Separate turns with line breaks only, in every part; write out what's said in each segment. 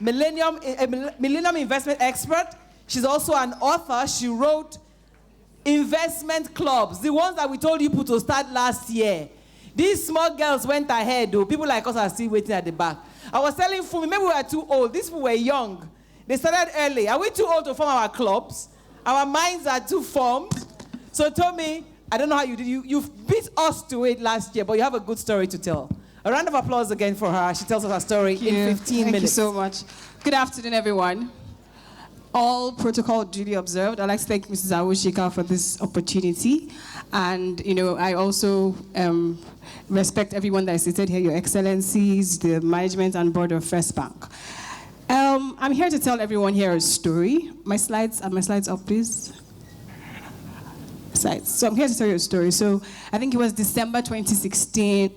millennium investment expert. She's also an author. She wrote Investment Clubs, the ones that we told you to start last year. These small girls went ahead, though. People like us are still waiting at the back. I was telling Fumi, maybe we were too old. These people were young. They started early. Are we too old to form our clubs? Our minds are too formed. So Tomie, I don't know how you did. You beat us to it last year, but you have a good story to tell. A round of applause again for her. She tells us her story in 15 minutes.
Thank you so much. Good afternoon, everyone. All protocol duly observed. I'd like to thank Mrs. Awoshika for this opportunity. And, I also respect everyone that is seated here, Your Excellencies, the management and board of First Bank. I'm here to tell everyone here a story. Are my slides up, please? So I'm here to tell you a story. So I think it was December 2016.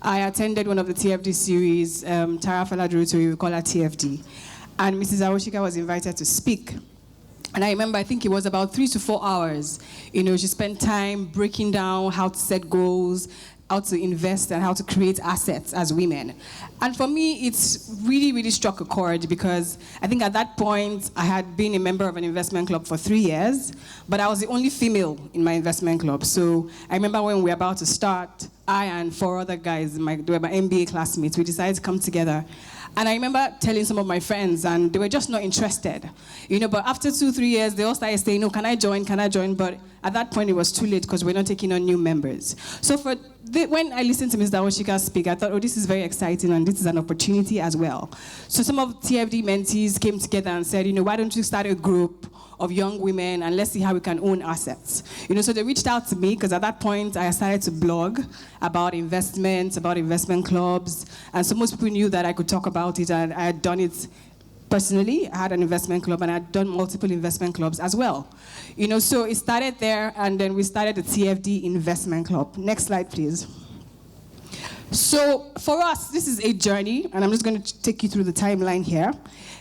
I attended one of the TFD series, Tara Faladruto, we call her TFD. And Mrs. Awoshika was invited to speak. And I remember, I think it was about 3 to 4 hours. She spent time breaking down how to set goals, how to invest, and how to create assets as women. And for me, it's really, really struck a chord because I think at that point, I had been a member of an investment club for 3 years, but I was the only female in my investment club. So I remember when we were about to start, I and 4 other guys, they were my MBA classmates, we decided to come together. And I remember telling some of my friends, and they were just not interested. But after 2-3 years, they all started saying, no, can I join? But at that point, it was too late because we're not taking on new members. So when I listened to Ms. Awoshika speak, I thought, oh, this is very exciting, and this is an opportunity as well. So some of TFD mentees came together and said, why don't you start a group of young women, and let's see how we can own assets. So they reached out to me, because at that point, I started to blog about investments, about investment clubs, and so most people knew that I could talk about it, and I had done it personally. I had an investment club, and I had done multiple investment clubs as well. So it started there, and then we started the TFD Investment Club. Next slide, please. So for us, this is a journey, and I'm just going to take you through the timeline here.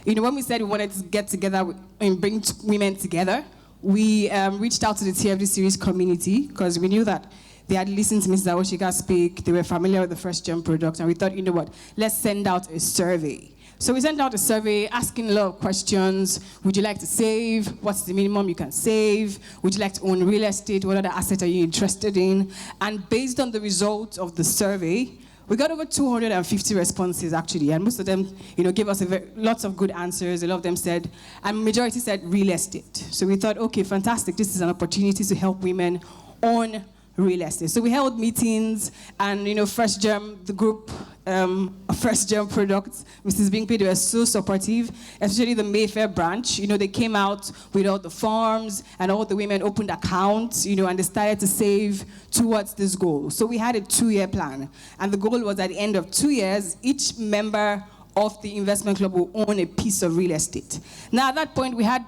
When we said we wanted to get together and bring women together, we reached out to the TFD series community because we knew that they had listened to Mrs. Awoshika speak, they were familiar with the First Gem product, and we thought, let's send out a survey. So we sent out a survey asking a lot of questions. Would you like to save? What's the minimum you can save? Would you like to own real estate? What other assets are you interested in? And based on the results of the survey, we got over 250 responses, actually, and most of them, gave us lots of good answers. A lot of them said, and majority said real estate. So we thought, okay, fantastic. This is an opportunity to help women own real estate. So we held meetings, and First Gem, the group, First Gem products, Mrs. Bingpe, they were so supportive, especially the Mayfair branch. They came out with all the forms, and all the women opened accounts, and they started to save towards this goal. So we had a 2-year plan, and the goal was at the end of 2 years, each member of the investment club will own a piece of real estate. Now, at that point, we had,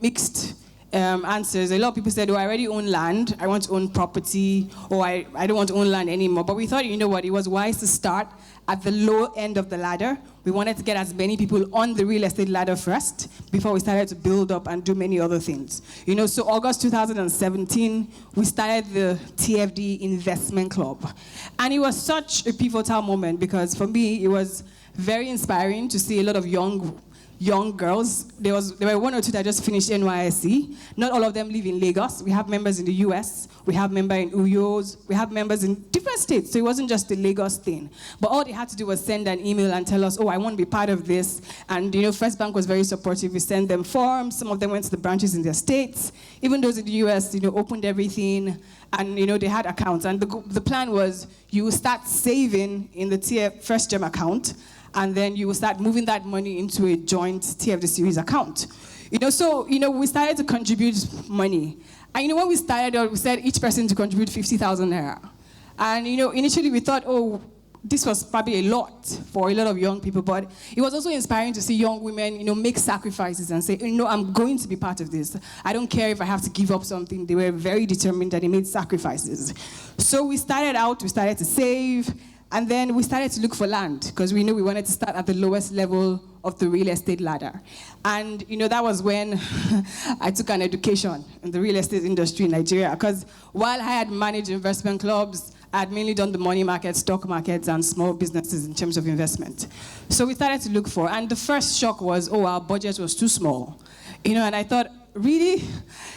mixed answers. A lot of people said, oh, I already own land, I want to own property, or I don't want to own land anymore. But we thought, it was wise to start at the low end of the ladder. We wanted to get as many people on the real estate ladder first before we started to build up and do many other things. So August 2017, we started the TFD Investment Club. And it was such a pivotal moment because for me, it was very inspiring to see a lot of young girls. There were 1 or 2 that just finished NYSC. Not all of them live in Lagos. We have members in the US. We have members in Uyos. We have members in different states. So it wasn't just the Lagos thing. But all they had to do was send an email and tell us, oh, I want to be part of this. And First Bank was very supportive. We sent them forms. Some of them went to the branches in their states. Even those in the US, opened everything. And they had accounts. And the plan was you will start saving in the First Gem account, and then you will start moving that money into a joint TFD series account. So we started to contribute money. And when we started, we said each person to contribute 50,000 naira. And initially we thought, oh, this was probably a lot for a lot of young people, but it was also inspiring to see young women, make sacrifices and say, I'm going to be part of this. I don't care if I have to give up something. They were very determined and they made sacrifices. So we started to save, and then we started to look for land because we knew we wanted to start at the lowest level of the real estate ladder. And that was when I took an education in the real estate industry in Nigeria, because while I had managed investment clubs, I had mainly done the money market, stock markets, and small businesses in terms of investment. So we started to look for, and the first shock was, oh, our budget was too small. And I thought, really?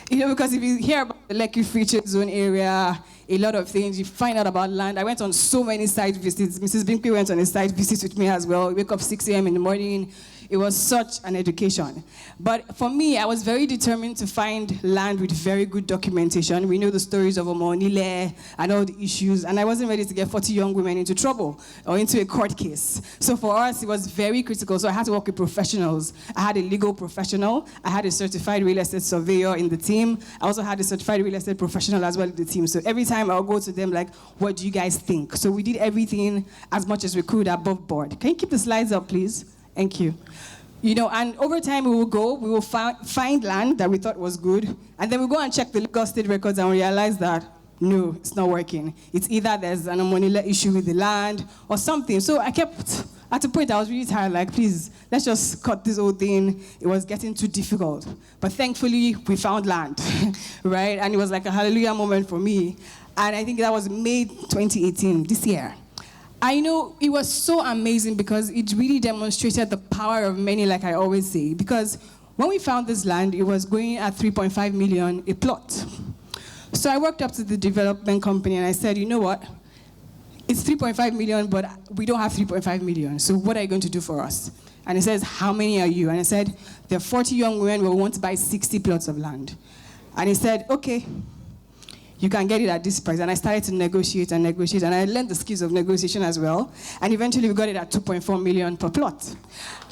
Because if you hear about the Lekki Free Trade Zone area, a lot of things, you find out about land. I went on so many site visits. Mrs. Binkley went on a site visit with me as well. We wake up 6 a.m. in the morning. It was such an education. But for me, I was very determined to find land with very good documentation. We know the stories of Omonile and all the issues, and I wasn't ready to get 40 young women into trouble or into a court case. So for us, it was very critical. So I had to work with professionals. I had a legal professional. I had a certified real estate surveyor in the team. I also had a certified real estate professional as well in the team. So every time I'll go to them like, what do you guys think? So we did everything as much as we could above board. Can you keep the slides up, please? Thank you. And over time we will find land that we thought was good, and then we'll go and check the Lagos State records and realize that, no, it's not working. It's either there's an Omonile issue with the land or something. So at a point I was really tired, like, please, let's just cut this whole thing. It was getting too difficult. But thankfully, we found land, right? And it was like a hallelujah moment for me. And I think that was May 2018, this year. I know it was so amazing because it really demonstrated the power of many, like I always say. Because when we found this land, it was going at 3.5 million a plot. So I worked up to the development company and I said, you know what? It's 3.5 million, but we don't have 3.5 million. So what are you going to do for us? And he says, how many are you? And I said, there are 40 young women who want to buy 60 plots of land. And he said, okay, you can get it at this price. And I started to negotiate, and I learned the skills of negotiation as well. And eventually we got it at 2.4 million per plot.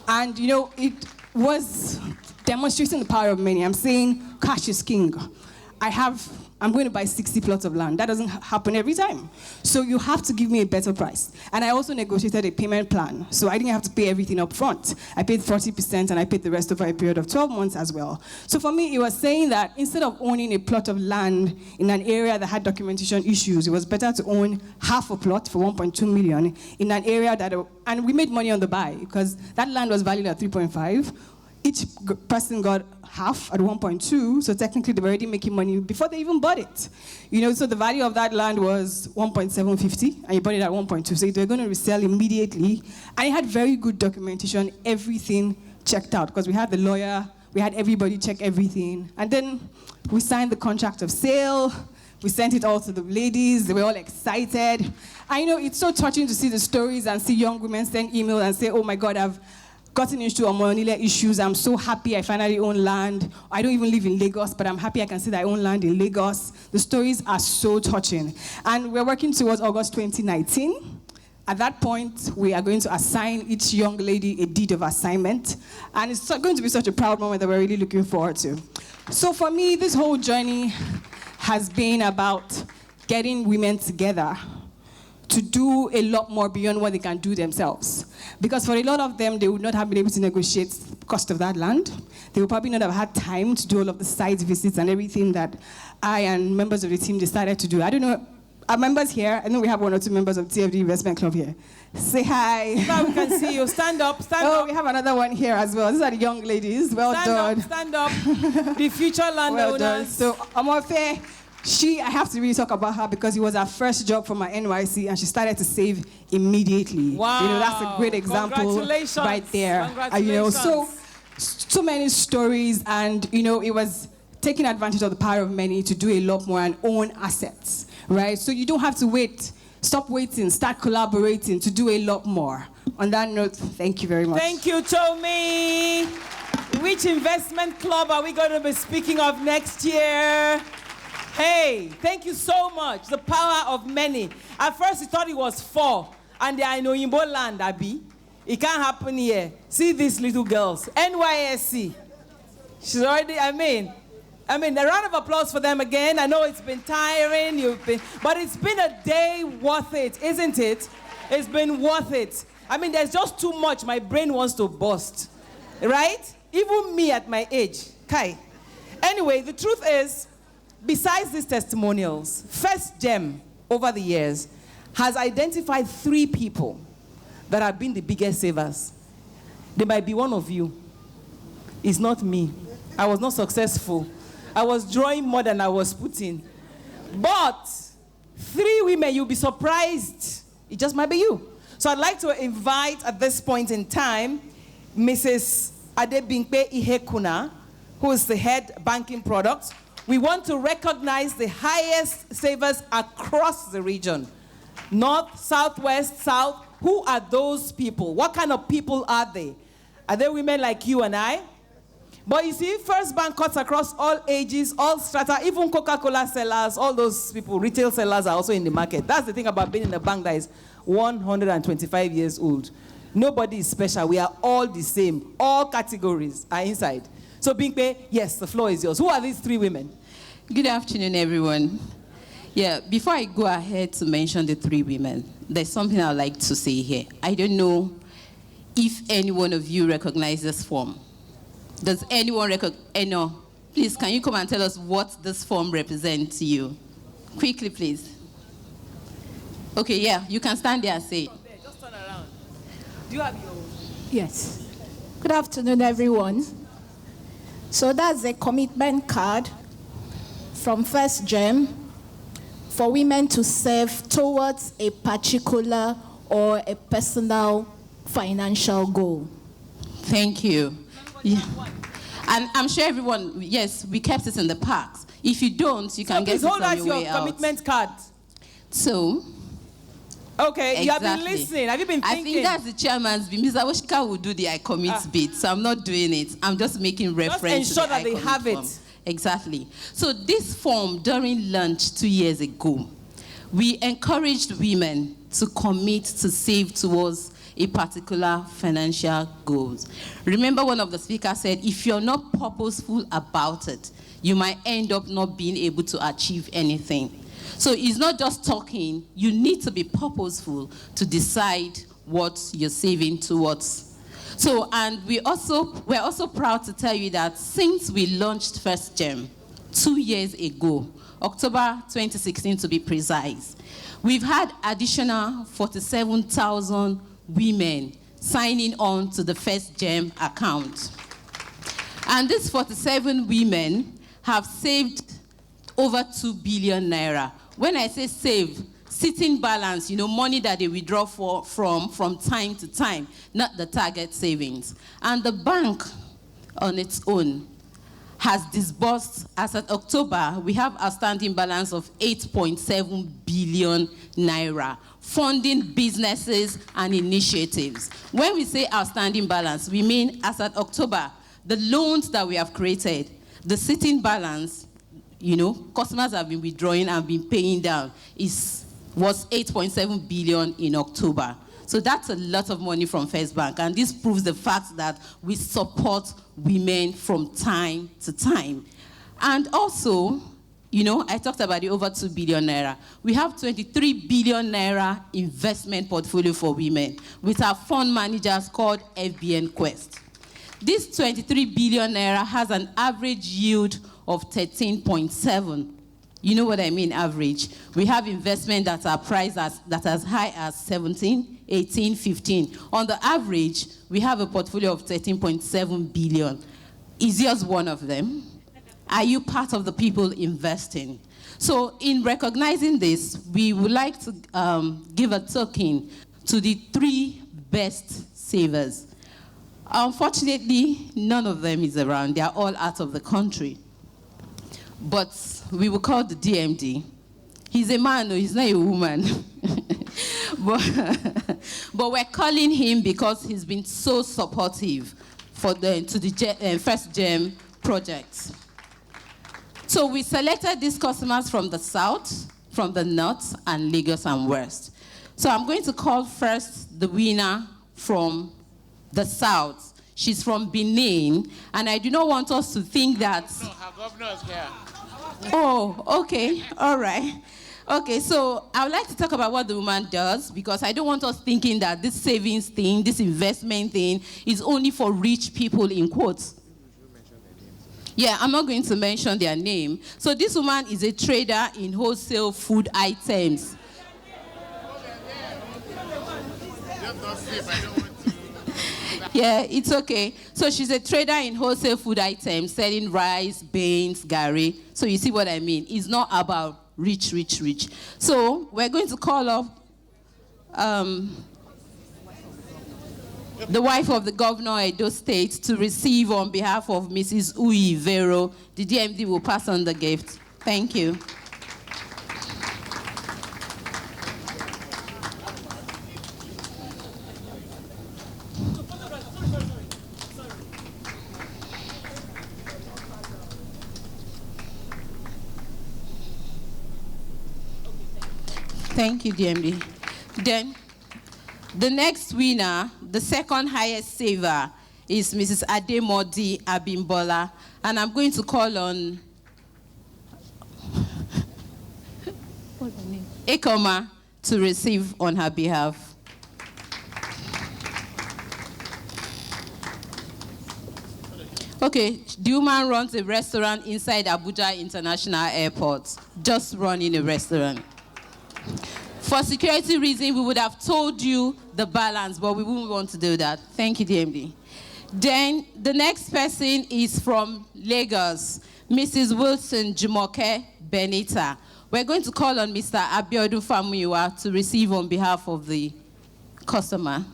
And it was demonstrating the power of many. I'm saying cash is king. I'm going to buy 60 plots of land. That doesn't happen every time. So you have to give me a better price. And I also negotiated a payment plan. So I didn't have to pay everything up front. I paid 40% and I paid the rest over a period of 12 months as well. So for me, it was saying that instead of owning a plot of land in an area that had documentation issues, it was better to own half a plot for 1.2 million in an area and we made money on the buy because that land was valued at 3.5. Each person got half at 1.2, so technically they were already making money before they even bought it. So the value of that land was 1.750, and you bought it at 1.2, so they were going to resell immediately. And it had very good documentation, everything checked out, because we had the lawyer, we had everybody check everything. And then we signed the contract of sale, we sent it all to the ladies, they were all excited. I know it's so touching to see the stories and see young women send emails and say, oh my God, I've gotten into Omonile issues. I'm so happy I finally own land. I don't even live in Lagos, but I'm happy I can say that I own land in Lagos. The stories are so touching. And we're working towards August 2019. At that point, we are going to assign each young lady a deed of assignment. And it's going to be such a proud moment that we're really looking forward to. So for me, this whole journey has been about getting women together to do a lot more beyond what they can do themselves. Because for a lot of them, they would not have been able to negotiate the cost of that land. They would probably not have had time to do all of the site visits and everything that I and members of the team decided to do. I don't know, our members here, I know we have 1 or 2 members of TFD Investment Club here. Say hi.
Now we can see you. Stand up, stand up.
Oh, we have another one here as well. These are the young ladies. Well done.
Stand up. The future landowners.
Well done. So, Amofe, I have to really talk about her because it was her first job from my NYC and she started to save immediately.
Wow.
That's a great example right there. So many stories, and it was taking advantage of the power of many to do a lot more and own assets, right? So you don't have to wait. Stop waiting, start collaborating to do a lot more. On that note, thank you very much.
Thank you, Tomie. Which investment club are we going to be speaking of next year? Hey, thank you so much. The power of many. At first, we thought it was 4, and they are in Oyinbo land, Abi. It can't happen here. See these little girls. NYSC. She's already, I mean, a round of applause for them again. I know it's been tiring, but it's been a day worth it, isn't it? It's been worth it. There's just too much. My brain wants to burst, right? Even me at my age. Kai. Anyway, the truth is, besides these testimonials, First Gem, over the years, has identified 3 people that have been the biggest savers. They might be one of you. It's not me. I was not successful. I was drawing more than I was putting. But 3 women, you'll be surprised. It just might be you. So I'd like to invite at this point in time, Mrs. Adebimpe Ihekuna, who is the head banking product. We want to recognize the highest savers across the region. North, southwest, south. Who are those people? What kind of people are they? Are they women like you and I? But you see, First Bank cuts across all ages, all strata, even Coca-Cola sellers, all those people, retail sellers are also in the market. That's the thing about being in a bank that is 125 years old. Nobody is special. We are all the same. All categories are inside. So Bimpe, yes, the floor is yours. Who are these 3 women?
Good afternoon, everyone. Yeah, before I go ahead to mention the 3 women, there's something I'd like to say here. I don't know if any one of you recognize this form. Does anyone recognize? No. Please, can you come and tell us what this form represents to you? Quickly, please. Okay, yeah, you can stand there and say.
Just turn around. Do you have your own?
Yes. Good afternoon, everyone. So that's a commitment card from First Gem for women to save towards a particular or a personal financial goal.
Thank you. Yeah. And I'm sure everyone, yes, we kept it in the parks. If you don't, you can get it on your way out.
Hold out your commitment card.
So,
okay, exactly. You have been listening. Have you been thinking?
I think that's the chairman's bit. Mr. Woshika will do the I commit bit, so I'm not doing it. I'm just making reference
just ensure
to the
that they have
form.
it.
Exactly. So this form, during lunch 2 years ago, we encouraged women to commit to save towards a particular financial goals. Remember, one of the speakers said, if you're not purposeful about it, you might end up not being able to achieve anything. So it's not just talking, you need to be purposeful to decide what you're saving towards. So, and we're also proud to tell you that since we launched First Gem 2 years ago, October 2016 to be precise, we've had additional 47,000 women signing on to the First Gem account. And these 47 women have saved over 2 billion naira. When I say save, sitting balance, money that they withdraw from time to time, not the target savings. And the bank on its own has disbursed, as of October, we have a outstanding balance of 8.7 billion naira, funding businesses and initiatives. When we say outstanding balance, we mean as of October, the loans that we have created, the sitting balance, customers have been withdrawing and been paying down, was 8.7 billion in October. So that's a lot of money from First Bank, and this proves the fact that we support women from time to time. And also, I talked about the over 2 billion naira. We have 23 billion naira investment portfolio for women with our fund managers called FBN Quest. This 23 billion naira has an average yield of 13.7. You know what I mean, average. We have investment that are priced that as high as 17, 18, 15. On the average, we have a portfolio of 13.7 billion. Is yours one of them? Are you part of the people investing? So in recognizing this, we would like to give a token to the 3 best savers. Unfortunately, none of them is around. They are all out of the country. But we will call the DMD. He's a man, no, he's not a woman. but we're calling him because he's been so supportive to the First Gem project. So we selected these customers from the South, from the North, and Lagos and West. So I'm going to call first the winner from the South. She's from Benin, and I do not want us to think that...
No, her governor is here.
Oh, okay, all right. Okay, so I would like to talk about what the woman does, because I don't want us thinking that this savings thing, this investment thing, is only for rich people, in quotes. Yeah, I'm not going to mention their name. So this woman is a trader in wholesale food items. Yeah, it's okay. So she's a trader in wholesale food items, selling rice, beans, gari. So you see what I mean? It's not about rich. So we're going to call up the wife of the governor of Edo State to receive on behalf of Mrs. Uyi Vero. The DMD will pass on the gift. Thank you. Thank you, DMD. Then, the next winner, the second highest saver, is Mrs. Ademodi Abimbola. And I'm going to call on Ekoma to receive on her behalf. Okay, the woman runs a restaurant inside Abuja International Airport. Just running a restaurant. For security reasons, we would have told you the balance, but we wouldn't want to do that. Thank you, DMD. Then the next person is from Lagos, Mrs. Wilson Jumoke Benita. We're going to call on Mr. Abiodun Famuyiwa to receive on behalf of the customer.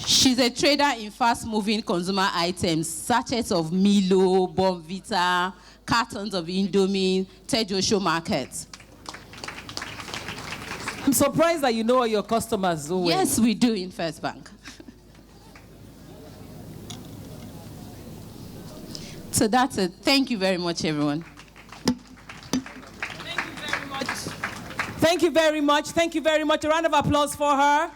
She's a trader in fast-moving consumer items, sachets of Milo, Bonvita, cartons of Indomie, Tejosho Market.
I'm surprised that you know all your customers so well.
Yes, we do in First Bank. So that's it. Thank you very much, everyone.
Thank you very much. Thank you very much. A round of applause for her.